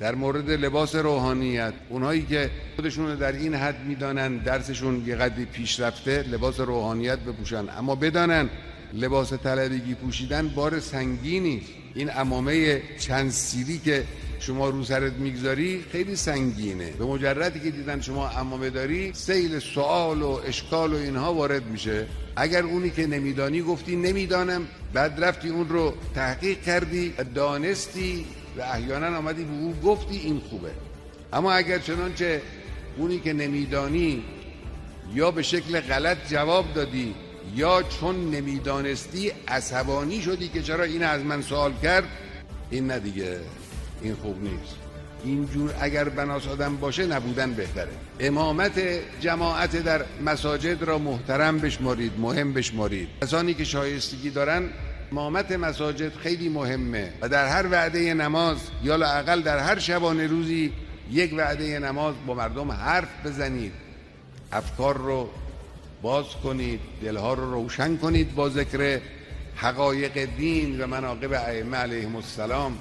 در مورد لباس روحانیت، اونهایی که خودشون رو در این حد میدانن درسشون یه قدری پیشرفته، لباس روحانیت بپوشن، اما بدانن لباس طلبگی پوشیدن بار سنگینی. این عمامه چند سیری که شما رو سرت میگذاری خیلی سنگینه. به مجردی که دیدن شما عمامه داری، سیل سوال و اشکال و اینها وارد میشه. اگر اونی که نمیدانی گفتی نمیدانم، بعد رفتی اون رو تحقیق کردی، دانستی و احیانا آمدی به او گفتی، این خوبه. اما اگر چنانچه اونی که نمیدانی یا به شکل غلط جواب دادی یا چون نمیدانستی عصبانی شدی که چرا این از من سوال کرد، این نه دیگه، این خوب نیست. اینجور اگر بناس آدم باشه نبودن بهتره. امامت جماعت در مساجد را محترم بشمارید، مهم بشمارید. کسانی که شایستگی دارن، امامت مساجد خیلی مهمه و در هر وعده نماز یا لااقل در هر شبانه روزی یک وعده نماز با مردم حرف بزنید، افکار رو باز کنید، دلها رو روشن کنید با ذکر حقایق دین و مناقب ائمه علیهم السلام.